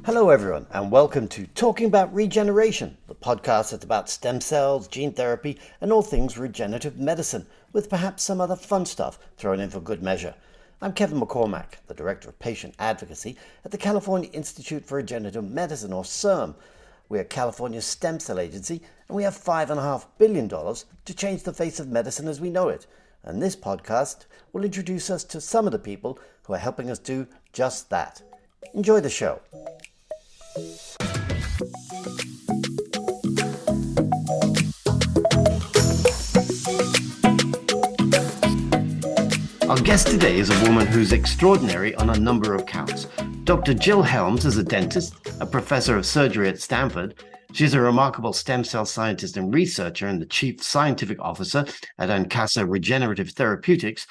Hello everyone, and welcome to Talking About Regeneration, the podcast that's about stem cells, gene therapy, and all things regenerative medicine, with perhaps some other fun stuff thrown in for good measure. I'm Kevin McCormack, the Director of Patient Advocacy at the California Institute for Regenerative Medicine, or CIRM. We're California's stem cell agency, and we have $5.5 billion to change the face of medicine as we know it. And this podcast will introduce us to some of the people who are helping us do just that. Enjoy the show. Our guest today is a woman who's extraordinary on a number of counts. Dr. Jill Helms is a dentist, a professor of surgery at Stanford. She's a remarkable stem cell scientist and researcher and the chief scientific officer at Regenerative Therapeutics.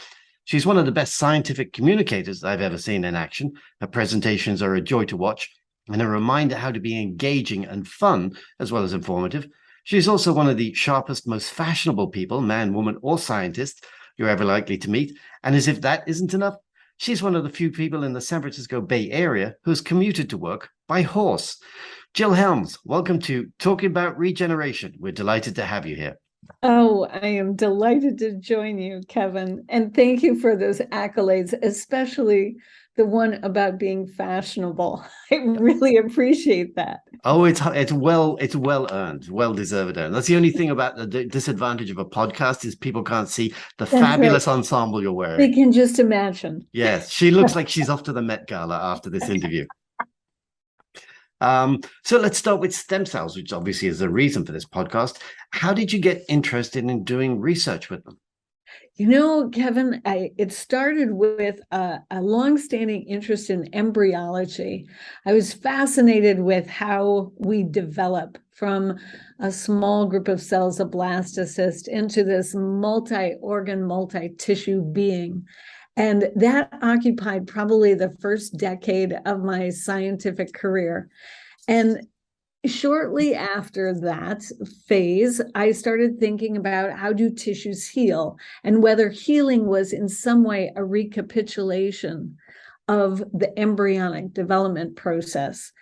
She's one of the best scientific communicators I've ever seen in action. Her presentations are a joy to watch and a reminder how to be engaging and fun as well as informative. She's also one of the sharpest, most fashionable people, man, woman, or scientist you're ever likely to meet. And as if that isn't enough, she's one of the few people in the San Francisco Bay Area who's commuted to work by horse. Jill Helms, welcome to Talking About Regeneration. We're delighted to have you here. Oh, I am delighted to join you, Kevin. And thank you for those accolades, especially the one about being fashionable. I really appreciate that. Oh, it's well earned, well deserved earned. That's the only thing about the disadvantage of a podcast is people can't see the fabulous ensemble you're wearing. They can just imagine. Yes, she looks like she's off to the Met Gala after this interview. So let's start with stem cells, which obviously is the reason for this podcast. How did you get interested in doing research with them? You know, Kevin, it started with a longstanding interest in embryology. I was fascinated with how we develop from a small group of cells, a blastocyst, into this multi-organ, multi-tissue being. And that occupied probably the first decade of my scientific career. And shortly after that phase, I started thinking about how do tissues heal and whether healing was in some way a recapitulation of the embryonic development process.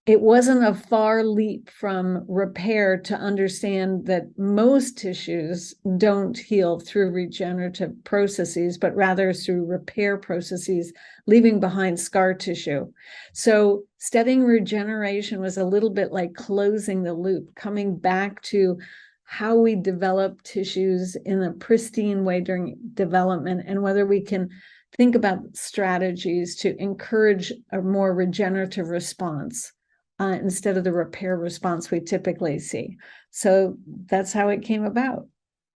It wasn't a far leap from repair to understand that most tissues don't heal through regenerative processes, but rather through repair processes, leaving behind scar tissue. So studying regeneration was a little bit like closing the loop, coming back to how we develop tissues in a pristine way during development and whether we can think about strategies to encourage a more regenerative response. Instead of the repair response we typically see. So that's how it came about.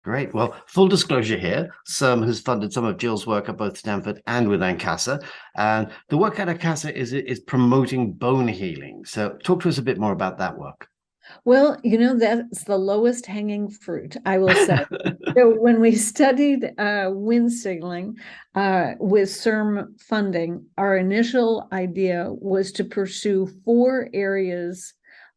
Great. Well, full disclosure here, CIRM has funded some of Jill's work at both Stanford and with ANCASA. And the work at ANCASA is promoting bone healing. So talk to us a bit more about that work. Well, you know, that's the lowest hanging fruit, I will say. So when we studied Wnt signaling with CIRM funding, our initial idea was to pursue 4 areas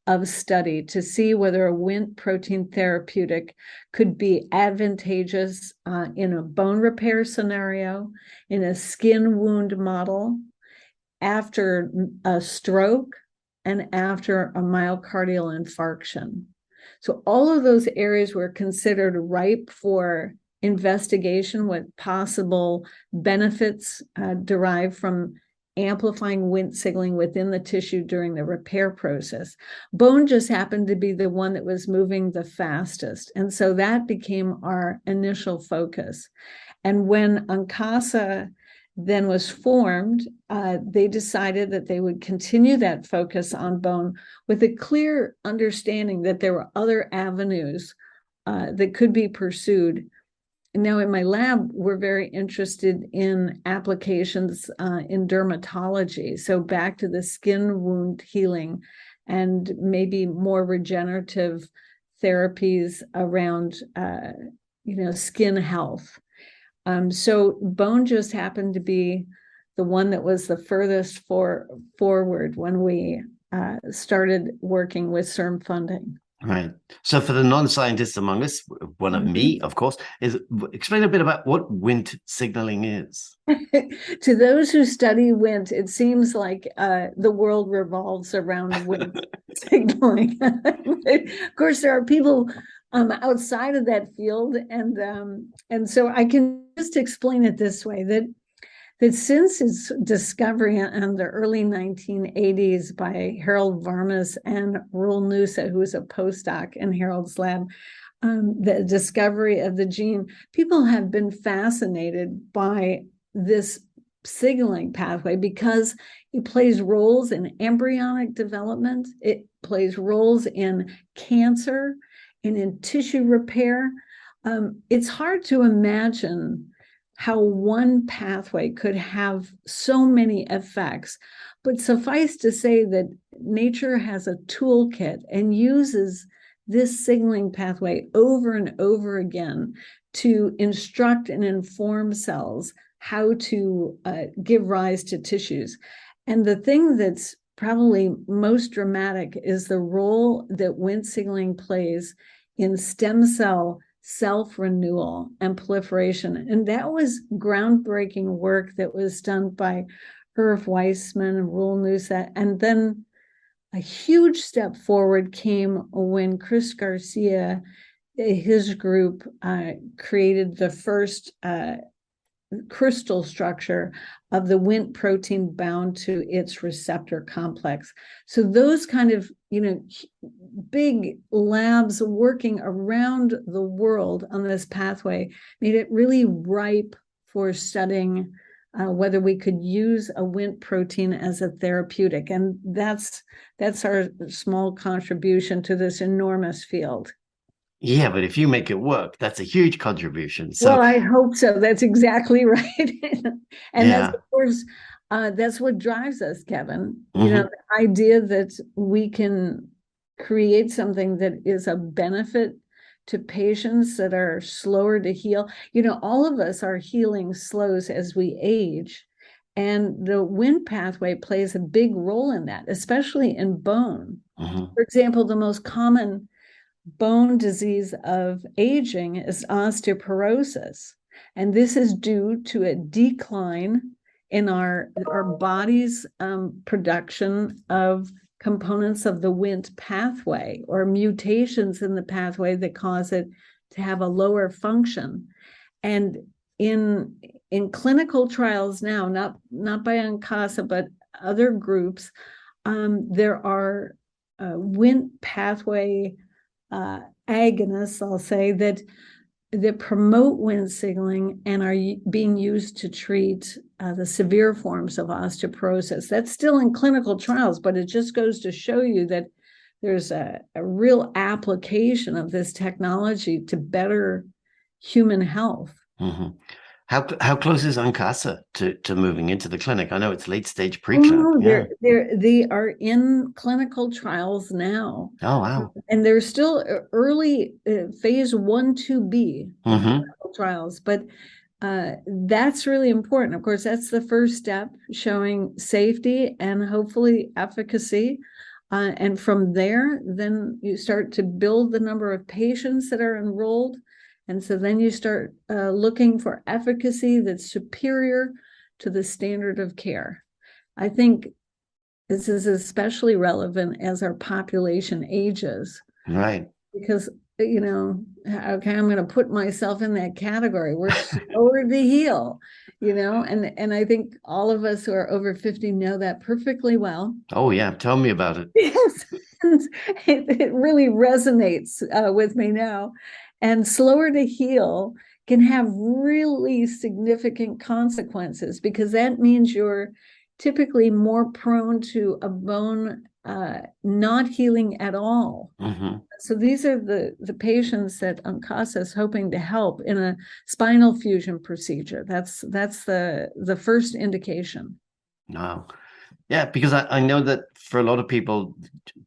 of study to see whether a Wnt protein therapeutic could be advantageous in a bone repair scenario, in a skin wound model, after a stroke, and after a myocardial infarction. So all of those areas were considered ripe for investigation with possible benefits derived from amplifying Wnt signaling within the tissue during the repair process. Bone just happened to be the one that was moving the fastest. And so that became our initial focus. And when ANCASA then was formed, they decided that they would continue that focus on bone with a clear understanding that there were other avenues that could be pursued. Now in my lab, we're very interested in applications in dermatology. So back to the skin wound healing and maybe more regenerative therapies around, skin health. So bone just happened to be the one that was the furthest forward when we started working with CIRM funding. Right. So for the non-scientists among us, one of me, of course, is explain a bit about what Wnt signaling is. To those who study Wnt, it seems like the world revolves around Wnt signaling. Of course, there are people outside of that field, and so I can just explain it this way, that since its discovery in the early 1980s by Harold Varmus and Roel Nusse, who was a postdoc in Harold's lab, the discovery of the gene, people have been fascinated by this signaling pathway because it plays roles in embryonic development, it plays roles in cancer, and in tissue repair. It's hard to imagine how one pathway could have so many effects, but suffice to say that nature has a toolkit and uses this signaling pathway over and over again to instruct and inform cells how to give rise to tissues. And the thing that's probably most dramatic is the role that Wnt signaling plays in stem cell self-renewal and proliferation. And that was groundbreaking work that was done by Irv Weissman and Roel Nusse. And then a huge step forward came when Chris Garcia, his group, created the first crystal structure of the Wnt protein bound to its receptor complex. So those kind of, big labs working around the world on this pathway made it really ripe for studying whether we could use a Wnt protein as a therapeutic. And that's our small contribution to this enormous field. Yeah, but if you make it work, that's a huge contribution. So, well, I hope so. That's exactly right. And that's, of course, that's what drives us, Kevin. The idea that we can create something that is a benefit to patients that are slower to heal. All of us, our healing slows as we age. And the Wnt pathway plays a big role in that, especially in bone. For example, the most common bone disease of aging is osteoporosis. And this is due to a decline in our body's production of components of the Wnt pathway, or mutations in the pathway that cause it to have a lower function. And in clinical trials now, not by Ancasa, but other groups, there are Wnt pathway agonists, I'll say, that promote Wnt signaling and are being used to treat the severe forms of osteoporosis. That's still in clinical trials, but it just goes to show you that there's a real application of this technology to better human health. How close is Ancasa to moving into the clinic? I know it's late stage preclinical. They are in clinical trials now. Oh, wow. And they're still early phase 1-2B clinical trials, but that's really important. Of course, that's the first step, showing safety and hopefully efficacy. And from there, then you start to build the number of patients that are enrolled. And so then you start looking for efficacy that's superior to the standard of care. I think this is especially relevant as our population ages. Right. Because, okay, I'm going to put myself in that category. We're slower to heal, and I think all of us who are over 50 know that perfectly well. Oh, yeah. Tell me about it. Yes. It really resonates with me now. And slower to heal can have really significant consequences, because that means you're typically more prone to a bone not healing at all. So these are the patients that Ancasa is hoping to help in a spinal fusion procedure. That's the first indication. Wow. Yeah, because I know that for a lot of people,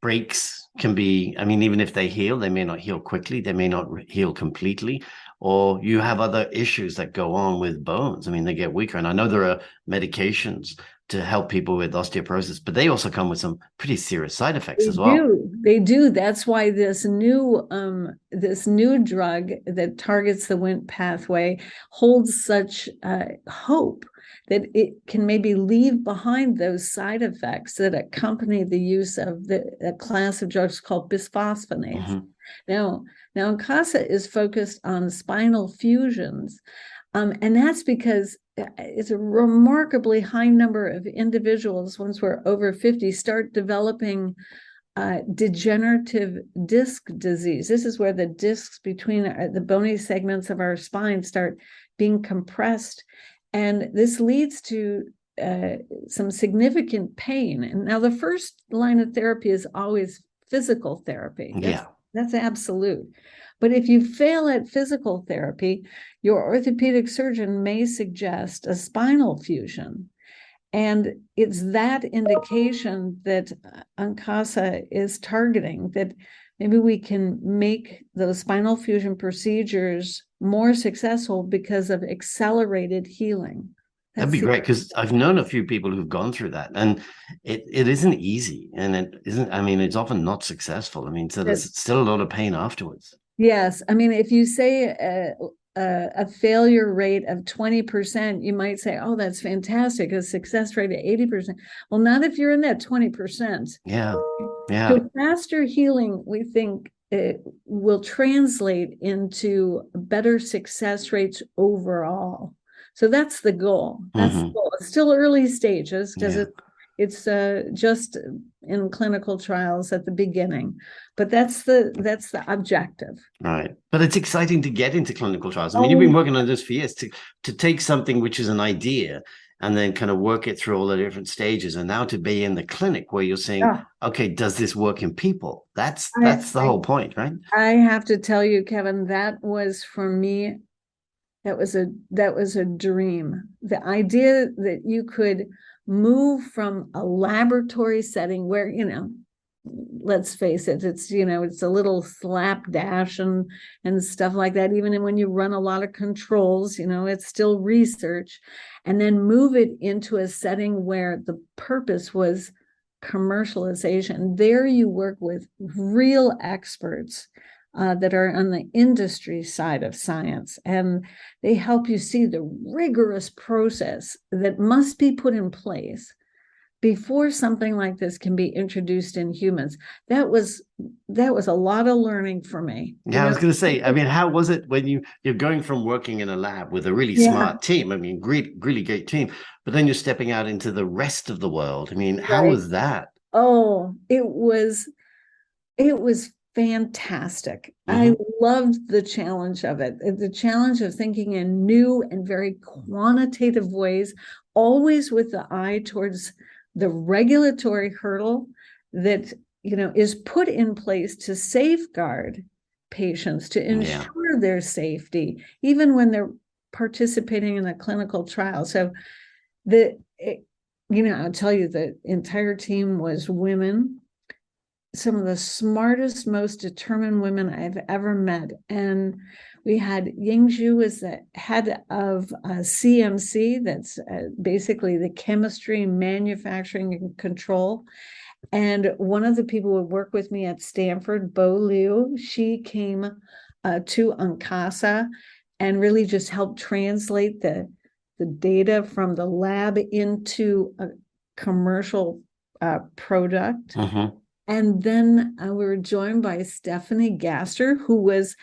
breaks can be, I mean, even if they heal, they may not heal quickly, they may not heal completely, or you have other issues that go on with bones. I mean, they get weaker. And I know there are medications to help people with osteoporosis, but they also come with some pretty serious side effects as well. They do. That's why this new drug that targets the Wnt pathway holds such hope that it can maybe leave behind those side effects that accompany the use of a class of drugs called bisphosphonates. Mm-hmm. Now Ancasa is focused on spinal fusions, and that's because it's a remarkably high number of individuals, once we're over 50, start developing degenerative disc disease. This is where the discs between the bony segments of our spine start being compressed. And this leads to some significant pain. And now the first line of therapy is always physical therapy. That's absolute. But if you fail at physical therapy, your orthopedic surgeon may suggest a spinal fusion. And it's that indication that Ancasa is targeting, that maybe we can make those spinal fusion procedures more successful because of accelerated healing. That'd be great, because I've known a few people who've gone through that, and it isn't easy, and it isn't, I mean, it's often not successful. I mean, so there's still a lot of pain afterwards. Yes. I mean, if you say a failure rate of 20%, you might say, oh, that's fantastic, a success rate of 80%. Well, not if you're in that 20%. Yeah. So faster healing, we think, it will translate into better success rates overall. So that's the goal. That's the goal. It's still early stages, because it's just in clinical trials at the beginning, but that's the objective. Right. But it's exciting to get into clinical trials. I mean, you've been working on this for years, to take something which is an idea and then kind of work it through all the different stages, and now to be in the clinic where you're saying, okay, does this work in people? That's the whole point, right? I have to tell you, Kevin, that was, for me, that was a dream. The idea that you could move from a laboratory setting where, let's face it, it's a little slapdash and stuff like that. Even when you run a lot of controls, it's still research, and then move it into a setting where the purpose was commercialization. There you work with real experts that are on the industry side of science, and they help you see the rigorous process that must be put in place before something like this can be introduced in humans. That was a lot of learning for me. Yeah, I was going to say, I mean, how was it when you're going from working in a lab with a really smart team? I mean, really great team, but then you're stepping out into the rest of the world. I mean, how was that? Oh, it was fantastic. I loved the challenge of it, the challenge of thinking in new and very quantitative ways, always with the eye towards the regulatory hurdle that is put in place to safeguard patients, to ensure their safety, even when they're participating in a clinical trial. So I'll tell you, the entire team was women, some of the smartest, most determined women I've ever met. And we had Yingzhu as the head of CMC, that's basically the chemistry, manufacturing, and control. And one of the people who worked with me at Stanford, Bo Liu, she came to Ancasa and really just helped translate the data from the lab into a commercial product. And then we were joined by Stephanie Gaster, who was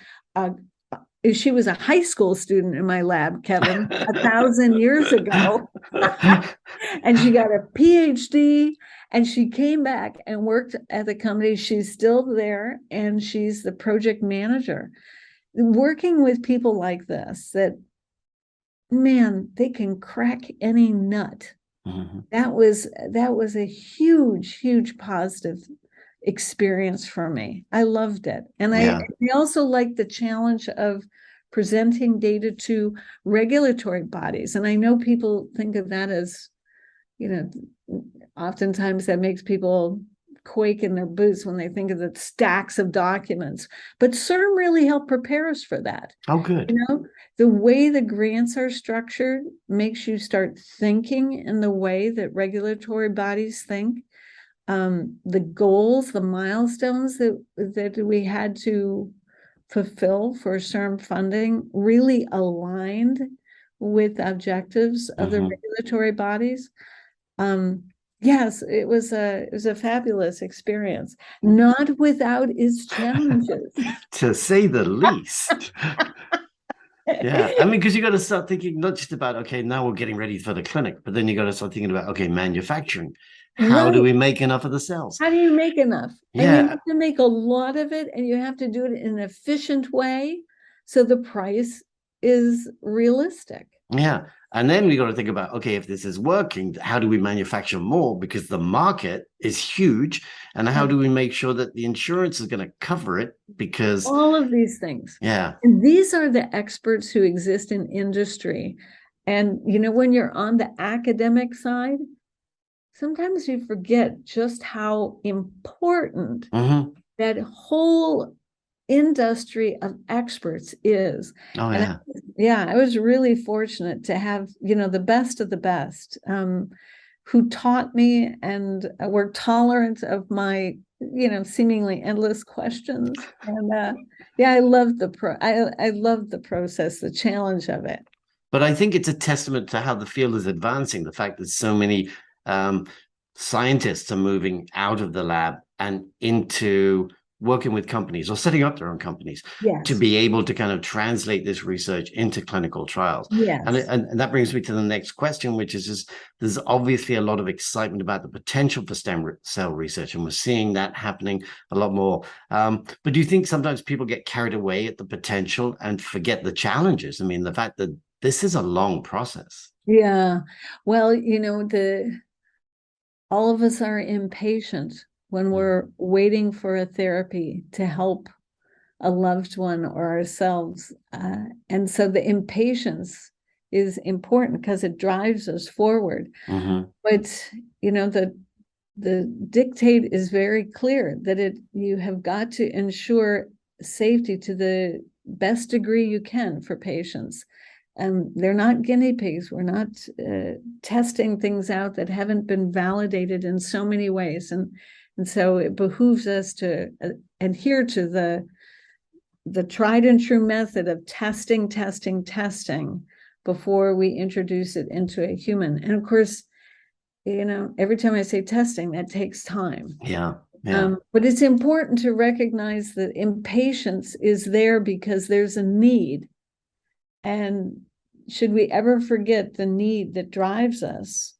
she was a high school student in my lab, Kevin, 1,000 years ago. And she got a PhD, and she came back and worked at the company. She's still there, and she's the project manager. Working with people like this, that, man, they can crack any nut. That was a huge positive experience for me. I loved it. And I also liked the challenge of presenting data to regulatory bodies. And I know people think of that as, oftentimes that makes people quake in their boots when they think of the stacks of documents. But CIRM really helped prepare us for that. Oh, good. You know, the way the grants are structured makes you start thinking in the way that regulatory bodies think. The goals, the milestones that we had to fulfill for CIRM funding really aligned with objectives of the regulatory bodies. Yes, it was a fabulous experience, not without its challenges. To say the least. Yeah, I mean, because you got to start thinking not just about, okay, now we're getting ready for the clinic, but then you got to start thinking about, okay, manufacturing. How do we make enough of the cells? How do you make enough? Yeah. And you have to make a lot of it, and you have to do it in an efficient way, so the price is realistic. Yeah. And then we got to think about, okay, if this is working, how do we manufacture more? Because the market is huge. And how do we make sure that the insurance is going to cover it? Because all of these things. Yeah. And these are the experts who exist in industry. And, you know, when you're on the academic side, sometimes you forget just how important that whole industry of experts is. Oh, yeah. And I was really fortunate to have, you know, the best of the best who taught me and were tolerant of my, you know, seemingly endless questions. And I loved I loved the process, the challenge of it. But I think it's a testament to how the field is advancing, the fact that so many scientists are moving out of the lab and into working with companies or setting up their own companies to be able to kind of translate this research into clinical trials. Yes. And that brings me to the next question, which is just, there's obviously a lot of excitement about the potential for stem cell research, and we're seeing that happening a lot more. But do you think sometimes people get carried away at the potential and forget the challenges? I mean, the fact that this is a long process. Yeah. Well, you know, all of us are impatient when we're waiting for a therapy to help a loved one or ourselves. And so the impatience is important because it drives us forward. But, you know, the dictate is very clear that you have got to ensure safety to the best degree you can for patients. They're not guinea pigs. We're not testing things out that haven't been validated in so many ways. And so it behooves us to adhere to the tried and true method of testing before we introduce it into a human. And of course, you know, every time I say testing, that takes time. Yeah. But it's important to recognize that impatience is there because there's a need. And should we ever forget the need that drives us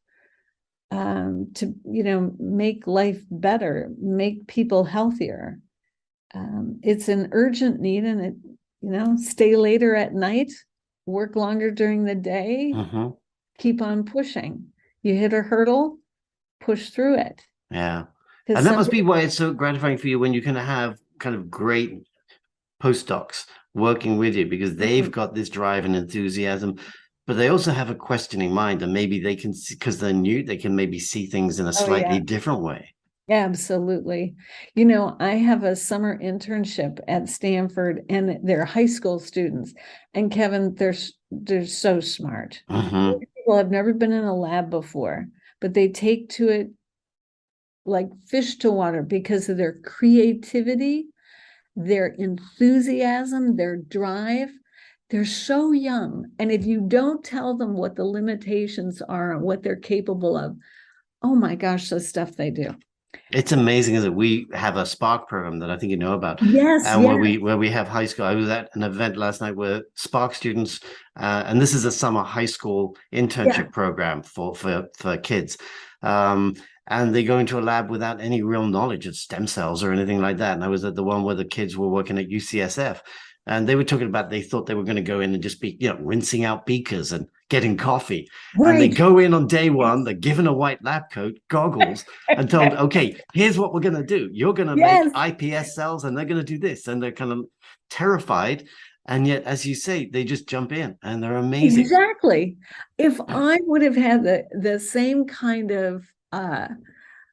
to, you know, make life better, make people healthier? It's an urgent need, and it, you know, stay later at night, work longer during the day, keep on pushing. You hit a hurdle, push through it. Yeah. And that must be why it's so gratifying for you when you can have kind of great postdocs working with you, because they've got this drive and enthusiasm, but they also have a questioning mind, and maybe they can, because they're new, they can maybe see things in a slightly different way. Absolutely. You know, I have a summer internship at Stanford, and they're high school students. And Kevin, they're so smart. People have never been in a lab before, but they take to it like fish to water because of their creativity, their enthusiasm, their drive. They're so young. And if you don't tell them what the limitations are and what they're capable of, oh my gosh, the stuff they do. It's amazing, isn't it? We have a Spark program that I think you know about. Yes. And where we have high school. I was at an event last night where Spark students, and this is a summer high school internship program for kids. And they go into a lab without any real knowledge of stem cells or anything like that. And I was at the one where the kids were working at UCSF, and they were talking about, they thought they were going to go in and just be, you know, rinsing out beakers and getting coffee. Right. And they go in on day one, they're given a white lab coat, goggles, and told, okay, here's what we're going to do. You're going to make iPS cells, and they're going to do this. And they're kind of terrified. And yet, as you say, they just jump in, and they're amazing. Exactly. If I would have had the same kind of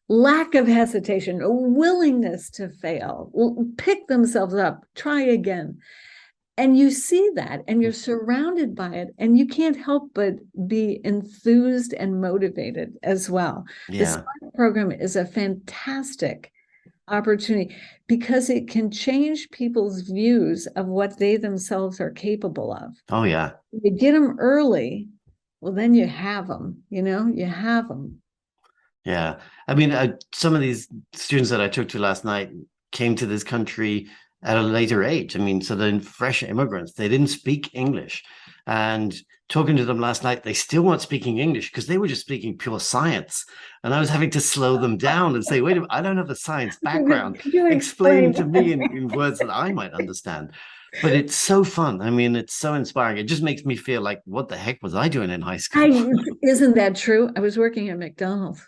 lack of hesitation, a willingness to fail, pick themselves up, try again. And you see that, and you're surrounded by it, and you can't help but be enthused and motivated as well. The Yeah. SPARK program is a fantastic opportunity because it can change people's views of what they themselves are capable of. Oh, yeah. If you get them early, well, then you have them, you have them. Yeah. I mean, some of these students that I took to last night came to this country at a later age. I mean, so they're fresh immigrants. They didn't speak English. And talking to them last night, they still weren't speaking English because they were just speaking pure science. And I was having to slow them down and say, wait a minute, I don't have a science background. Explain to me in words that I might understand. But it's so fun. I mean, it's so inspiring. It just makes me feel like, what the heck was I doing in high school? Isn't that true? I was working at McDonald's.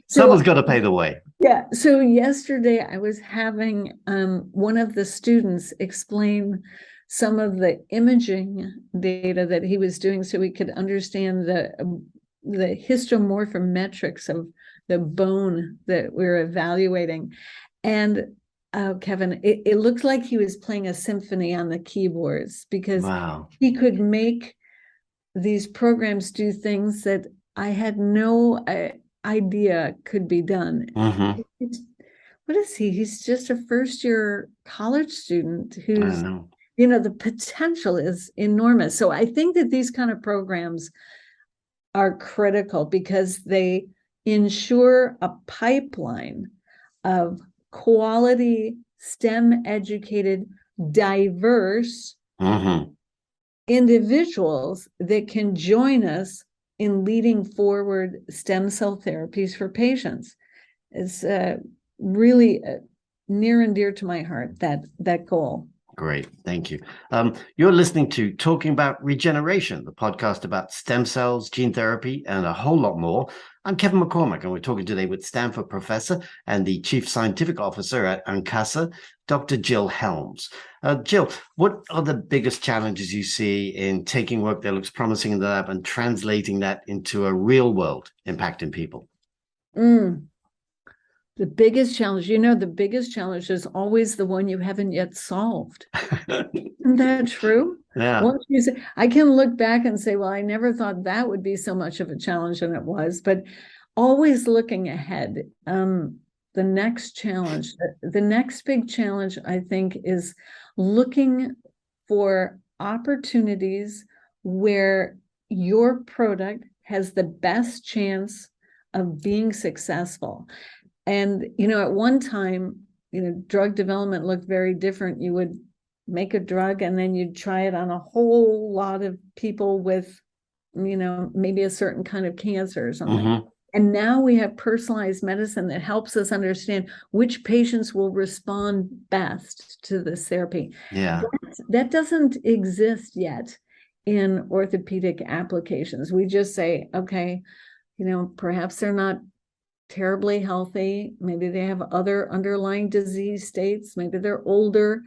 Someone's got to pay the way. Yeah. So yesterday I was having one of the students explain some of the imaging data that he was doing so we could understand the histomorphometrics of the bone that we're evaluating. And Kevin, it looked like he was playing a symphony on the keyboards because he could make these programs do things that I had no idea could be done. Mm-hmm. What is he? He's just a first-year college student who's, the potential is enormous. So I think that these kind of programs are critical because they ensure a pipeline of quality, STEM-educated, diverse individuals that can join us in leading forward stem cell therapies for patients. It's really near and dear to my heart, that goal. Great, thank you. You're listening to Talking About Regeneration, the podcast about stem cells, gene therapy, and a whole lot more. I'm Kevin McCormack, and we're talking today with Stanford professor and the Chief Scientific Officer at UNCASA, Dr. Jill Helms. Jill, what are the biggest challenges you see in taking work that looks promising in the lab and translating that into a real world impact in people? The biggest challenge, the biggest challenge is always the one you haven't yet solved. Isn't that true? Yeah. Once you say, I can look back and say, well, I never thought that would be so much of a challenge, and it was, but always looking ahead. The next challenge, the next big challenge, I think, is looking for opportunities where your product has the best chance of being successful. And, at one time, drug development looked very different. You would make a drug and then you'd try it on a whole lot of people with, maybe a certain kind of cancer or something. And now we have personalized medicine that helps us understand which patients will respond best to this therapy. Yeah. That doesn't exist yet in orthopedic applications. We just say, okay, perhaps they're not terribly healthy. Maybe they have other underlying disease states. Maybe they're older,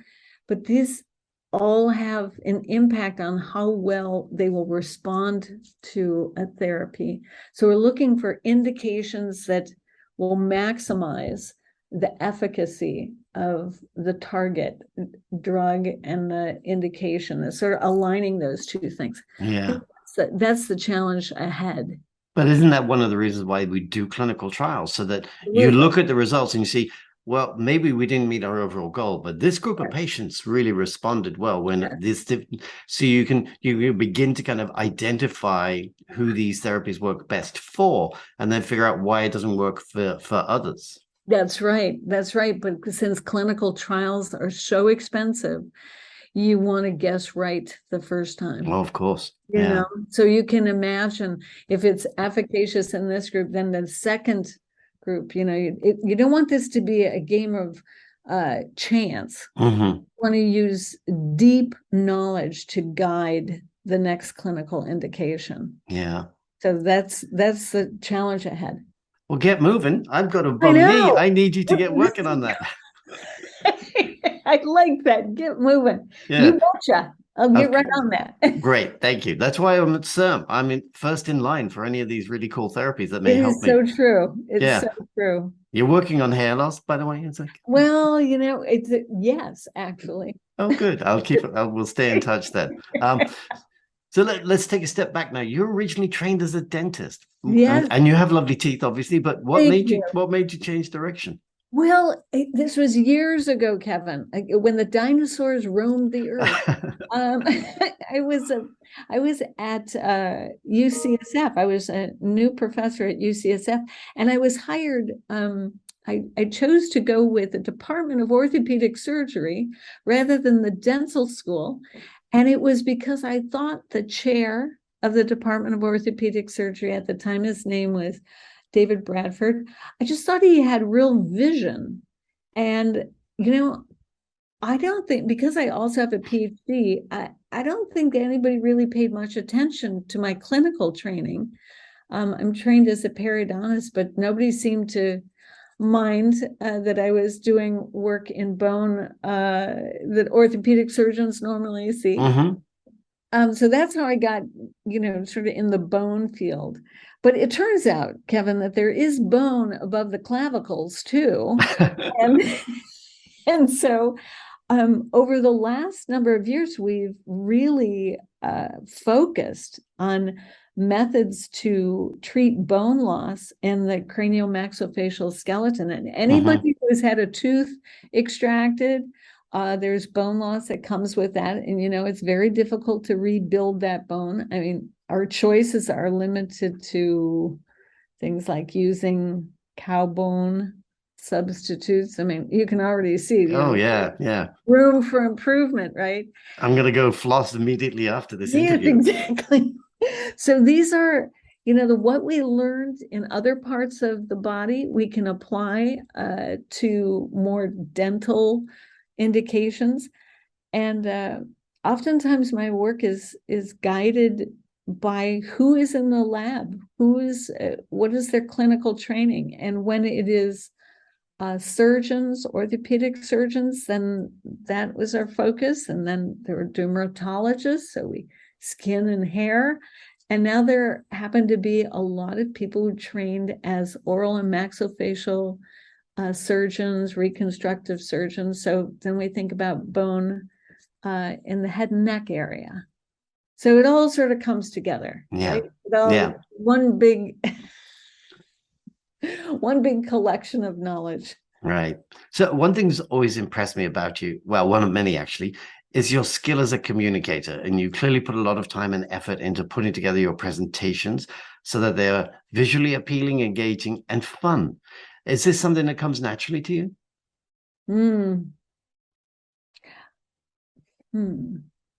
but these all have an impact on how well they will respond to a therapy. So we're looking for indications that will maximize the efficacy of the target drug and the indication, sort of aligning those two things. Yeah. That's the challenge ahead. But isn't that one of the reasons why we do clinical trials, so that you look at the results and you see, well, maybe we didn't meet our overall goal, but this group of patients really responded well when this, so you begin to kind of identify who these therapies work best for, and then figure out why it doesn't work for others. That's right. But since clinical trials are so expensive, you want to guess right the first time. Well, of course. So you can imagine if it's efficacious in this group, then the second group, you don't want this to be a game of chance. You want to use deep knowledge to guide the next clinical indication. Yeah. So that's the challenge ahead. Well, get moving. I've got a bum knee. I need you to get working on that. I like that. Get moving. Yeah. You betcha. I'll get Okay. right on that. Great, thank you. That's why I'm at CIRM. I'm first in line for any of these really cool therapies that may It help is me. so true. It's so Yeah. true. You're working on hair loss, by the way. It's like, Well, it's yes, actually. oh, good. I'll keep it. We'll stay in touch then. So let's take a step back now. You're originally trained as a dentist, Yes, and you have lovely teeth, obviously. But thank you. what made you change direction? Well, this was years ago, Kevin, when the dinosaurs roamed the earth. I was at UCSF. I was a new professor at UCSF, and I was hired. I chose to go with the Department of Orthopedic Surgery rather than the dental school, and it was because I thought the chair of the Department of Orthopedic Surgery at the time, his name was David Bradford. I just thought he had real vision. And, I don't think, because I also have a PhD, I don't think anybody really paid much attention to my clinical training. I'm trained as a periodontist, but nobody seemed to mind that I was doing work in bone that orthopedic surgeons normally see. So that's how I got, sort of in the bone field. But it turns out, Kevin, that there is bone above the clavicles too. and so over the last number of years, we've really focused on methods to treat bone loss in the craniomaxillofacial skeleton. And anybody who has had a tooth extracted, there's bone loss that comes with that. And, it's very difficult to rebuild that bone. I mean, our choices are limited to things like using cow bone substitutes. I mean, you can already see. Oh, yeah. Room for improvement, right? I'm going to go floss immediately after this interview. Exactly. So these are, what we learned in other parts of the body, we can apply to more dental indications. And oftentimes my work is guided by who is in the lab, what is their clinical training. And when it is surgeons, orthopedic surgeons, then that was our focus. And then there were dermatologists, so skin and hair. And now there happen to be a lot of people who trained as oral and maxillofacial surgeons, reconstructive surgeons. So then we think about bone in the head and neck area. So it all sort of comes together. Yeah. Right? One big collection of knowledge. Right. So one thing's always impressed me about you, well, one of many actually, is your skill as a communicator. And you clearly put a lot of time and effort into putting together your presentations so that they're visually appealing, engaging, and fun. Is this something that comes naturally to you?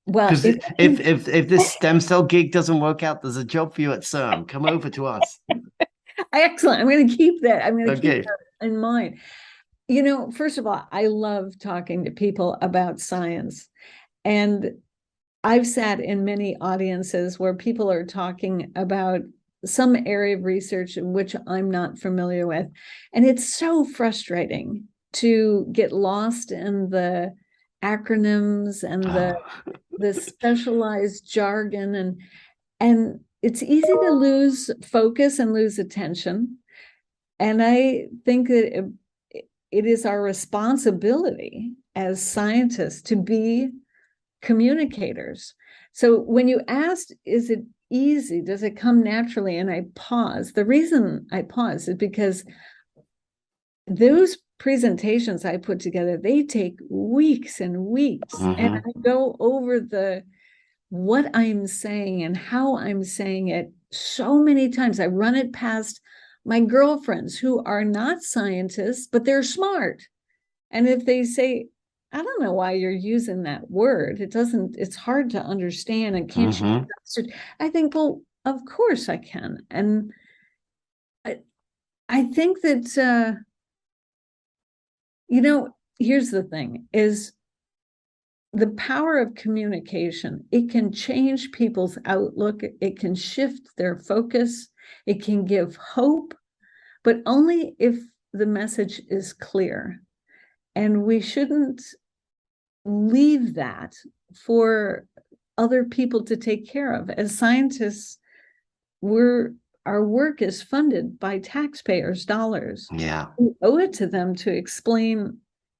Well, because if this stem cell gig doesn't work out, there's a job for you at CIRM. Come over to us. Excellent. I'm going to keep that. I'm going to Okay. keep that in mind. First of all, I love talking to people about science. And I've sat in many audiences where people are talking about some area of research in which I'm not familiar with. And it's so frustrating to get lost in the acronyms and the specialized jargon, and it's easy to lose focus and lose attention. And I think that it is our responsibility as scientists to be communicators. So when you asked, is it easy? Does it come naturally? And I pause. The reason I pause is because those presentations I put together, they take weeks and weeks. And I go over what I'm saying and how I'm saying it so many times. I run it past my girlfriends who are not scientists, but they're smart. And if they say, I don't know why you're using that word, it's hard to understand, and can't you understand? I think, well, of course I can. And I think that, here's the thing, is the power of communication. It can change people's outlook. It can shift their focus. It can give hope, but only if the message is clear. And we shouldn't leave that for other people to take care of. As scientists, our work is funded by taxpayers' dollars. Yeah. We owe it to them to explain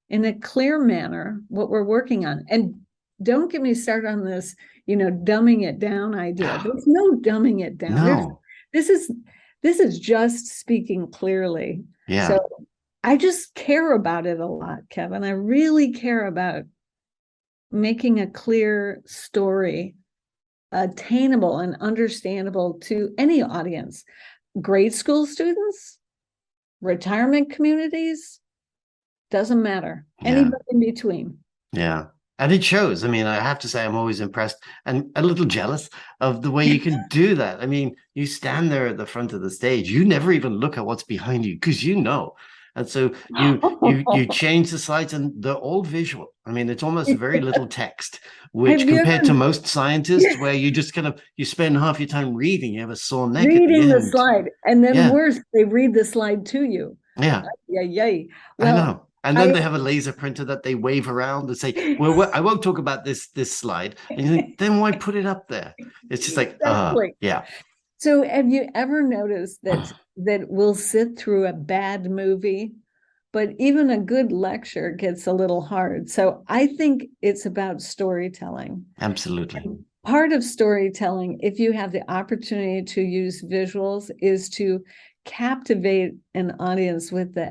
in a clear manner what we're working on. And don't get me started on this, dumbing it down idea. There's no dumbing it down. No. This is just speaking clearly. Yeah. So I just care about it a lot, Kevin. I really care about making a clear story attainable and understandable to any audience, grade school students, retirement communities, doesn't matter. Yeah. Anybody in between. Yeah. And it shows. I mean, I have to say, I'm always impressed and a little jealous of the way you can do that. I mean, you stand there at the front of the stage. You never even look at what's behind you because And so you change the slides and they're all visual. I mean, it's almost very little text, which compared to most scientists where you just you spend half your time reading, you have a sore neck. Reading the slide. And then worse, they read the slide to you. Yeah. Yay. Well, I know. And then they have a laser printer that they wave around and say, well, I won't talk about this slide. And you think, then why put it up there? It's just like, exactly. Yeah. So have you ever noticed that we'll sit through a bad movie, but even a good lecture gets a little hard? So I think it's about storytelling. Absolutely. And part of storytelling, if you have the opportunity to use visuals, is to captivate an audience with the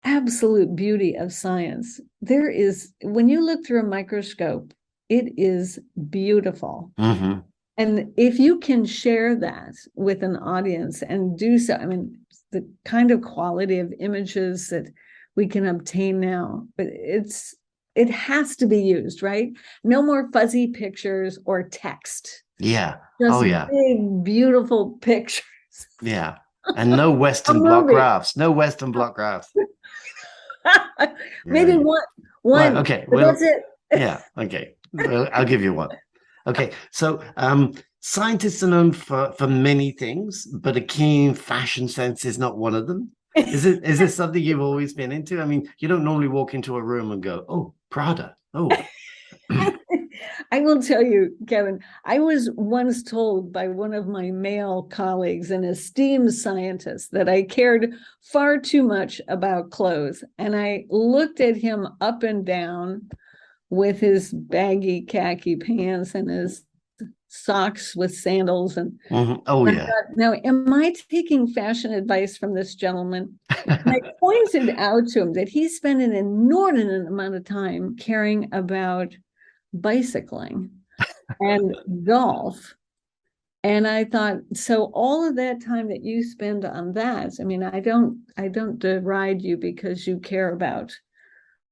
absolute beauty of science. When you look through a microscope, it is beautiful. Mm-hmm. And if you can share that with an audience and do so, I mean, the kind of quality of images that we can obtain now, but it has to be used, right? No more fuzzy pictures or text. Yeah. Just big, beautiful pictures. Yeah. And no Western block graphs. No Western block graphs. Maybe one. Okay. Well, that's it. Yeah. Okay. Well, I'll give you one. Okay. So scientists are known for many things, but a keen fashion sense is not one of them. Is this something you've always been into? I mean, you don't normally walk into a room and go, oh, Prada. Oh. I will tell you, Kevin, I was once told by one of my male colleagues, an esteemed scientist, that I cared far too much about clothes. And I looked at him up and down with his baggy khaki pants and his socks with sandals. And oh, yeah. Thought, now, am I taking fashion advice from this gentleman? And I pointed out to him that he spent an inordinate amount of time caring about bicycling and golf. And I thought, so all of that time that you spend on that, I mean, I don't deride you because you care about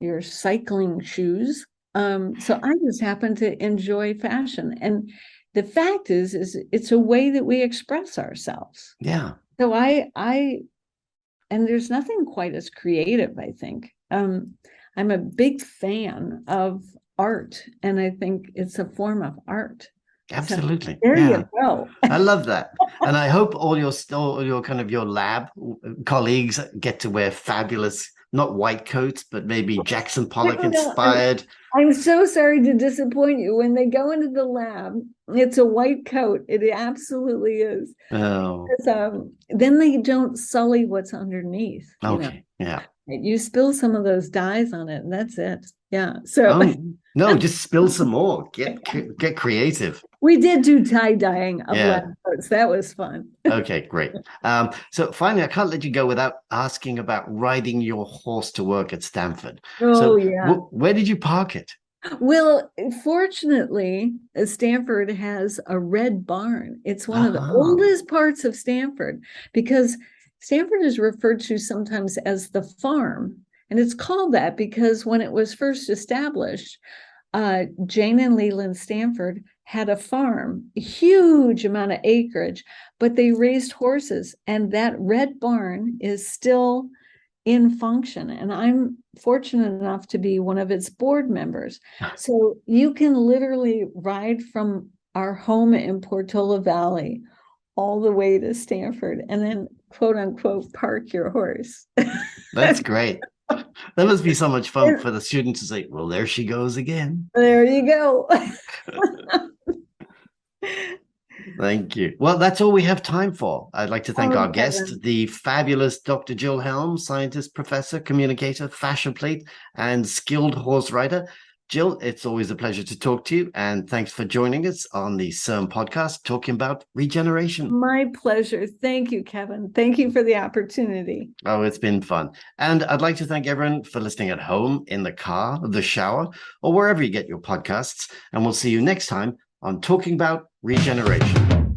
your cycling shoes. So I just happen to enjoy fashion. And the fact is it's a way that we express ourselves. Yeah. So and there's nothing quite as creative, I think. I'm a big fan of art, and I think it's a form of art. Absolutely. So there you go. I love that. And I hope all your kind of your lab colleagues get to wear fabulous, not white coats, but maybe Jackson Pollock inspired. I'm so sorry to disappoint you. When they go into the lab, it's a white coat. It absolutely is. Oh. Because, then they don't sully what's underneath. Okay. Yeah. You spill some of those dyes on it, and that's it. Yeah. So no, just spill some more. Get creative. We did do tie-dyeing of lab coats. That was fun. Okay, great. So finally, I can't let you go without asking about riding your horse to work at Stanford. Where did you park it? Well, fortunately, Stanford has a red barn. It's one of the oldest parts of Stanford, because Stanford is referred to sometimes as the farm. And it's called that because when it was first established, Jane and Leland Stanford had a farm, a huge amount of acreage, but they raised horses. And that red barn is still in function. And I'm fortunate enough to be one of its board members. So you can literally ride from our home in Portola Valley all the way to Stanford and then, quote unquote, park your horse. That's great. That must be so much fun for the students to say, well, there she goes again. There you go. Thank you. Well, that's all we have time for. I'd like to thank our guest, Kevin. the fabulous Dr. Jill Helms, scientist, professor, communicator, fashion plate, and skilled horse rider. Jill, it's always a pleasure to talk to you. And thanks for joining us on the CIRM podcast, talking about regeneration. My pleasure. Thank you, Kevin. Thank you for the opportunity. Oh, it's been fun. And I'd like to thank everyone for listening at home, in the car, the shower, or wherever you get your podcasts. And we'll see you next time on Talking About Regeneration.